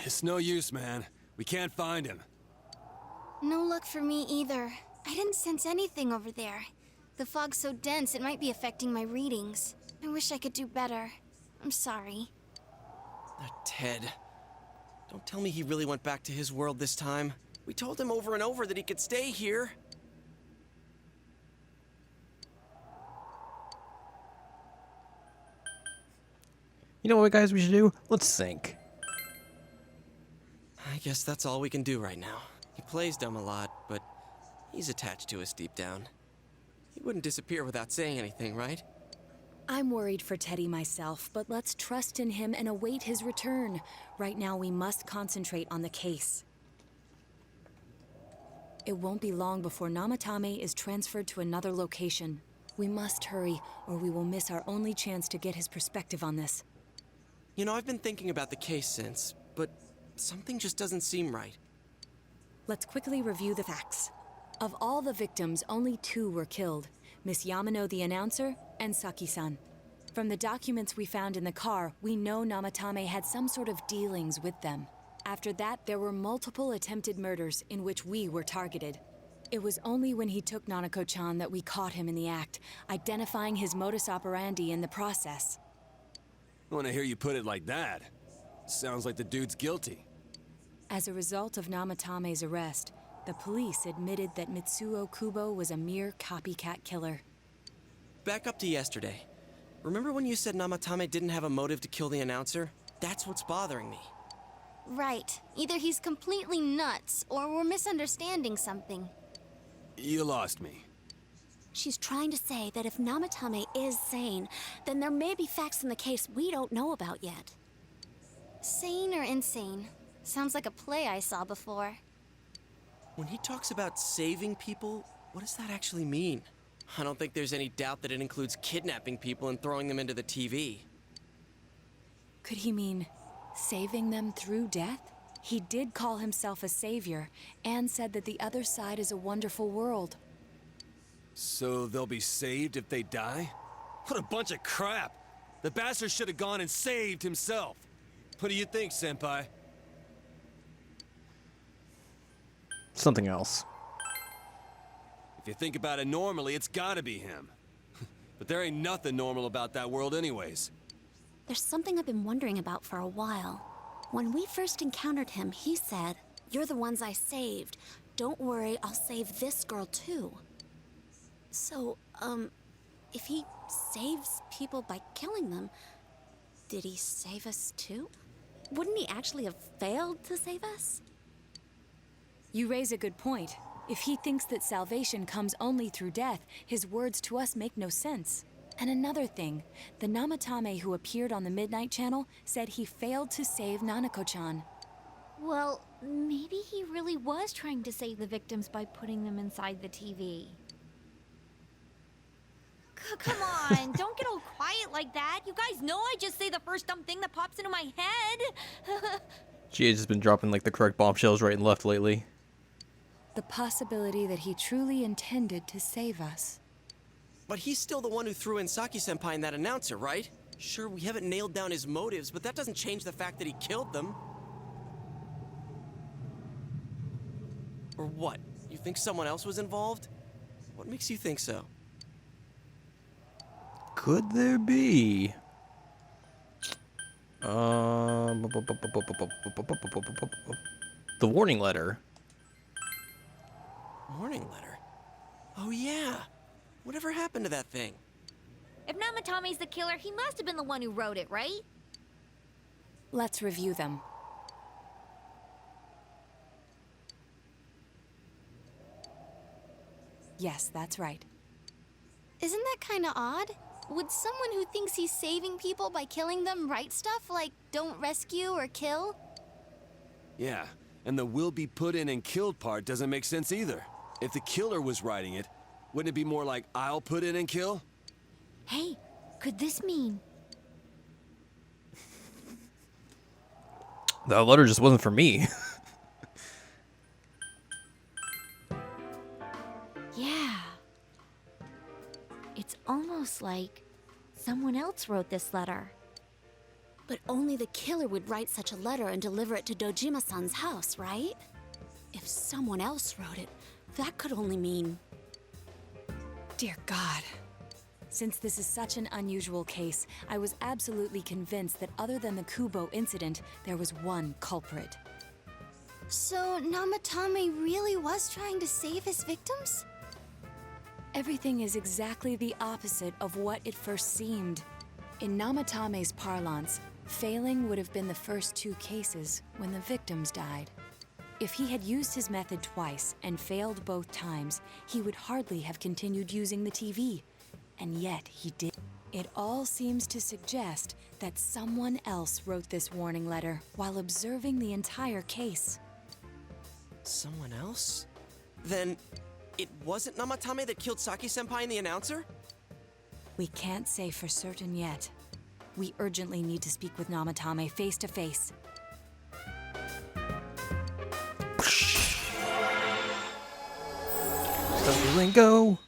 It's no use, man. We can't find him. No luck for me either. I didn't sense anything over there. The fog's so dense it might be affecting my readings. I wish I could do better. I'm sorry. Ted. Don't tell me he really went back to his world this time. We told him over and over that he could stay here. You know what, guys, we should do? Let's sync. I guess that's all we can do right now. He plays dumb a lot, but he's attached to us deep down. He wouldn't disappear without saying anything, right? I'm worried for Teddy myself, but let's trust in him and await his return. Right now, we must concentrate on the case. It won't be long before Namatame is transferred to another location. We must hurry, or we will miss our only chance to get his perspective on this. You know, I've been thinking about the case since, but something just doesn't seem right. Let's quickly review the facts. Of all the victims, only 2 were killed. Miss Yamano the announcer, and Saki-san. From the documents we found in the car, we know Namatame had some sort of dealings with them. After that, there were multiple attempted murders in which we were targeted. It was only when he took Nanako-chan that we caught him in the act, identifying his modus operandi in the process. I want to hear you put it like that. Sounds like the dude's guilty. As a result of Namatame's arrest, the police admitted that Mitsuo Kubo was a mere copycat killer. Back up to yesterday. Remember when you said Namatame didn't have a motive to kill the announcer? That's what's bothering me. Right. Either he's completely nuts, or we're misunderstanding something. You lost me. She's trying to say that if Namatame is sane, then there may be facts in the case we don't know about yet. Sane or insane? Sounds like a play I saw before. When he talks about saving people, what does that actually mean? I don't think there's any doubt that it includes kidnapping people and throwing them into the TV. Could he mean saving them through death? He did call himself a savior, and said that the other side is a wonderful world. So they'll be saved if they die? What a bunch of crap! The bastard should have gone and saved himself. What do you think, Senpai? Something else. If you think about it normally, it's gotta be him. But there ain't nothing normal about that world anyways. There's something I've been wondering about for a while. When we first encountered him, he said, "You're the ones I saved. Don't worry, I'll save this girl too." So, if he saves people by killing them, did he save us too? Wouldn't he actually have failed to save us? You raise a good point. If he thinks that salvation comes only through death, his words to us make no sense. And another thing, the Namatame who appeared on the Midnight Channel said he failed to save Nanako-chan. Well, maybe he really was trying to save the victims by putting them inside the TV. Come on, don't get all quiet like that. You guys know I just say the first dumb thing that pops into my head. She has just been dropping like the correct bombshells right and left lately. The possibility that he truly intended to save us. But he's still the one who threw in Saki-senpai and that announcer, right? Sure, we haven't nailed down his motives, but that doesn't change the fact that he killed them. Or what? You think someone else was involved? What makes you think so? Could there be? The warning letter. Warning letter? Oh yeah! Whatever happened to that thing? If Namatame's the killer, he must have been the one who wrote it, right? Let's review them. Yes, that's right. Isn't that kinda odd? Would someone who thinks he's saving people by killing them write stuff like, don't rescue or kill? Yeah, and the will be put in and killed part doesn't make sense either. If the killer was writing it, wouldn't it be more like, I'll put in and kill? Hey, could this mean... That letter just wasn't for me. Yeah. It's almost like someone else wrote this letter. But only the killer would write such a letter and deliver it to Dojima-san's house, right? If someone else wrote it, that could only mean... Dear God. Since this is such an unusual case, I was absolutely convinced that other than the Kubo incident, there was one culprit. So, Namatame really was trying to save his victims? Everything is exactly the opposite of what it first seemed. In Namatame's parlance, failing would have been the first 2 cases when the victims died. If he had used his method twice and failed both times, he would hardly have continued using the TV. And yet he did. It all seems to suggest that someone else wrote this warning letter while observing the entire case. Someone else? Then, it wasn't Namatame that killed Saki-senpai and the announcer? We can't say for certain yet. We urgently need to speak with Namatame face to face. Lingo.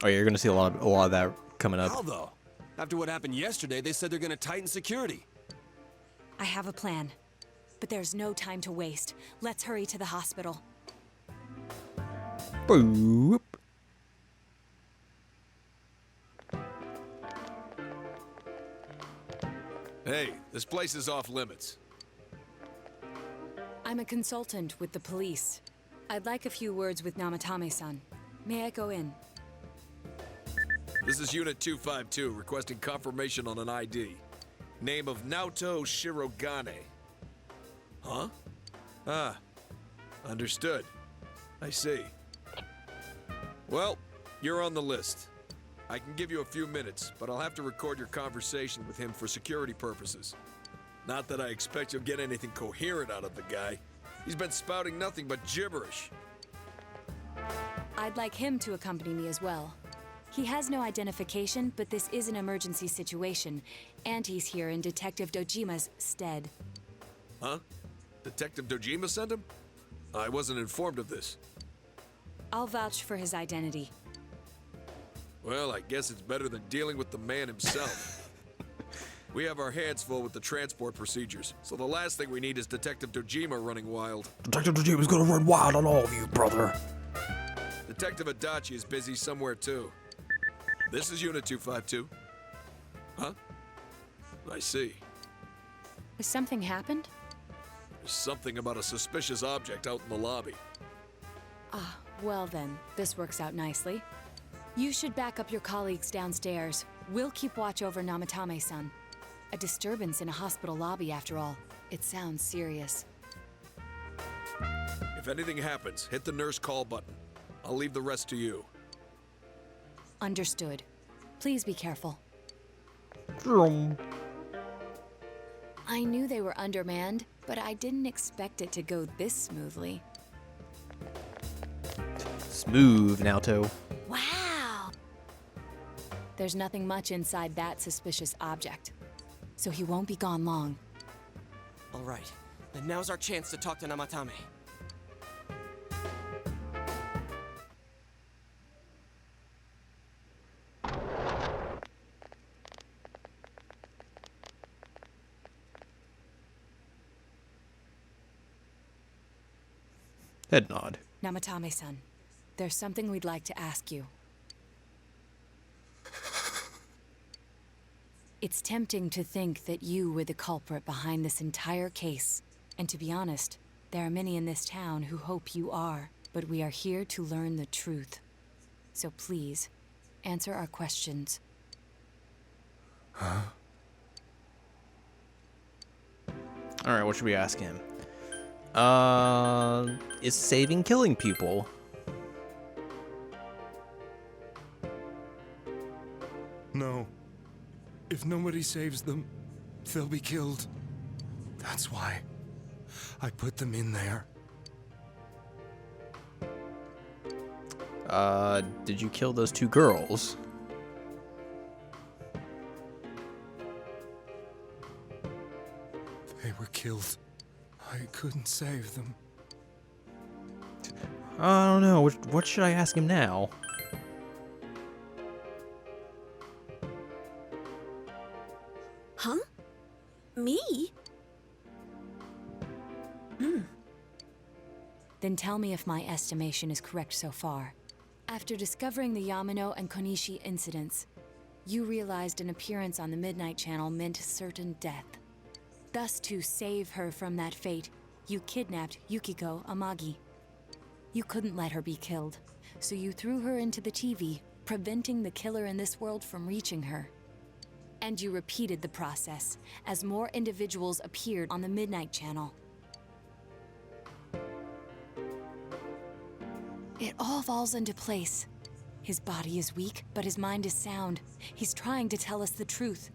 Oh, yeah, you're gonna see a lot of that coming up. How though? After what happened yesterday, they said they're gonna tighten security. I have a plan, but there's no time to waste. Let's hurry to the hospital. Boop. Hey, this place is off limits. I'm a consultant with the police. I'd like a few words with Namatame-san. May I go in? This is Unit 252, requesting confirmation on an ID. Name of Naoto Shirogane. Huh? Ah, understood. I see. Well, you're on the list. I can give you a few minutes, but I'll have to record your conversation with him for security purposes. Not that I expect you'll get anything coherent out of the guy. He's been spouting nothing but gibberish. I'd like him to accompany me as well. He has no identification, but this is an emergency situation, and he's here in Detective Dojima's stead. Huh? Detective Dojima sent him? I wasn't informed of this. I'll vouch for his identity. Well, I guess it's better than dealing with the man himself. We have our hands full with the transport procedures, so the last thing we need is Detective Dojima running wild. Detective Dojima's gonna run wild on all of you, brother. Detective Adachi is busy somewhere too. This is Unit 252. Huh? I see. Has something happened? There's something about a suspicious object out in the lobby. Ah, well then, this works out nicely. You should back up your colleagues downstairs. We'll keep watch over Namatame-san. A disturbance in a hospital lobby, after all. It sounds serious. If anything happens, hit the nurse call button. I'll leave the rest to you. Understood. Please be careful. I knew they were undermanned, but I didn't expect it to go this smoothly. Smooth, Naoto. Wow! There's nothing much inside that suspicious object, so he won't be gone long. All right, then now's our chance to talk to Namatame. Head nod. Namatame-san, there's something we'd like to ask you. It's tempting to think that you were the culprit behind this entire case. And to be honest, there are many in this town who hope you are. But we are here to learn the truth. So please, answer our questions. Huh? Alright, what should we ask him? Is saving killing people? No. If nobody saves them, they'll be killed. That's why I put them in there. Did you kill those 2 girls? They were killed. I couldn't save them. I don't know. What should I ask him now? Then tell me if my estimation is correct so far. After discovering the Yamano and Konishi incidents, you realized an appearance on the Midnight Channel meant certain death. Thus, to save her from that fate, you kidnapped Yukiko Amagi. You couldn't let her be killed, so you threw her into the TV, preventing the killer in this world from reaching her. And you repeated the process as more individuals appeared on the Midnight Channel. It all falls into place. His body is weak, but his mind is sound. He's trying to tell us the truth.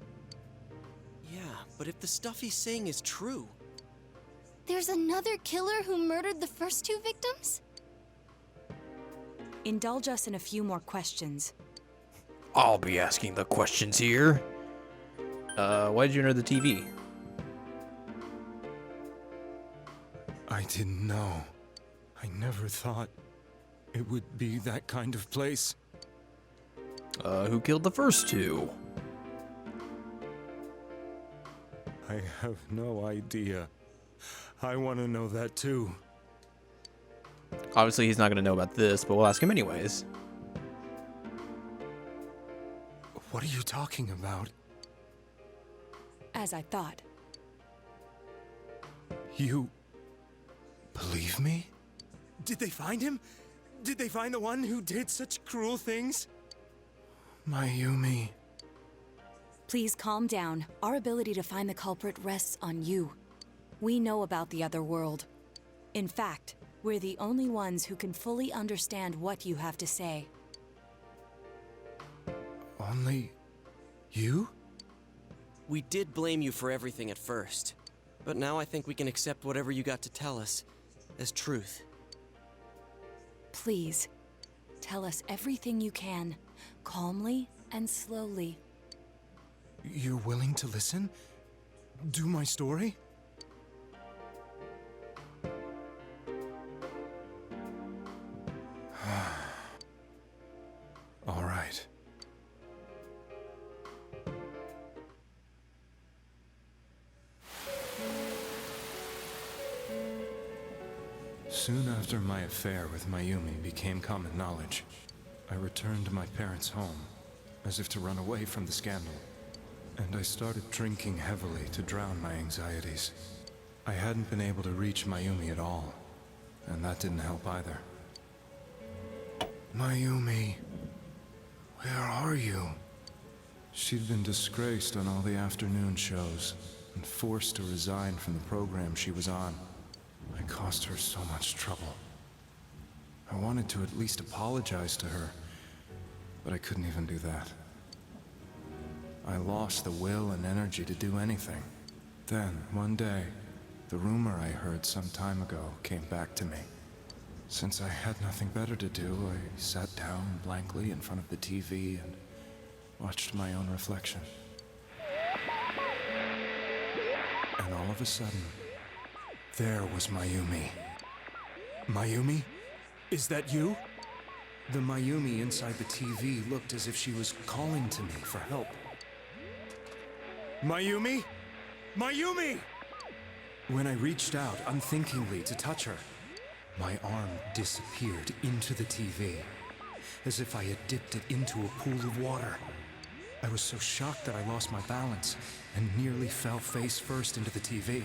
Yeah, but if the stuff he's saying is true... There's another killer who murdered the first two victims? Indulge us in a few more questions. I'll be asking the questions here. Why did you enter the TV? I didn't know. I never thought it would be that kind of place. Who killed the first two? I have no idea. I want to know that too. Obviously, he's not going to know about this, but we'll ask him anyways. What are you talking about? As I thought. You believe me? Did they find him? Did they find the one who did such cruel things? Mayumi. Please calm down. Our ability to find the culprit rests on you. We know about the other world. In fact, we're the only ones who can fully understand what you have to say. Only you? We did blame you for everything at first, but now I think we can accept whatever you got to tell us as truth. Please, tell us everything you can, calmly and slowly. You're willing to listen? Do my story? All right. Soon after my affair with Mayumi became common knowledge, I returned to my parents' home, as if to run away from the scandal. And I started drinking heavily to drown my anxieties. I hadn't been able to reach Mayumi at all, and that didn't help either. Mayumi, where are you? She'd been disgraced on all the afternoon shows, and forced to resign from the program she was on. I caused her so much trouble. I wanted to at least apologize to her, but I couldn't even do that. I lost the will and energy to do anything. Then, one day, the rumor I heard some time ago came back to me. Since I had nothing better to do, I sat down blankly in front of the TV and watched my own reflection. And all of a sudden, there was Mayumi. Mayumi? Is that you? The Mayumi inside the TV looked as if she was calling to me for help. Mayumi? Mayumi! When I reached out unthinkingly to touch her, my arm disappeared into the TV, as if I had dipped it into a pool of water. I was so shocked that I lost my balance and nearly fell face first into the TV.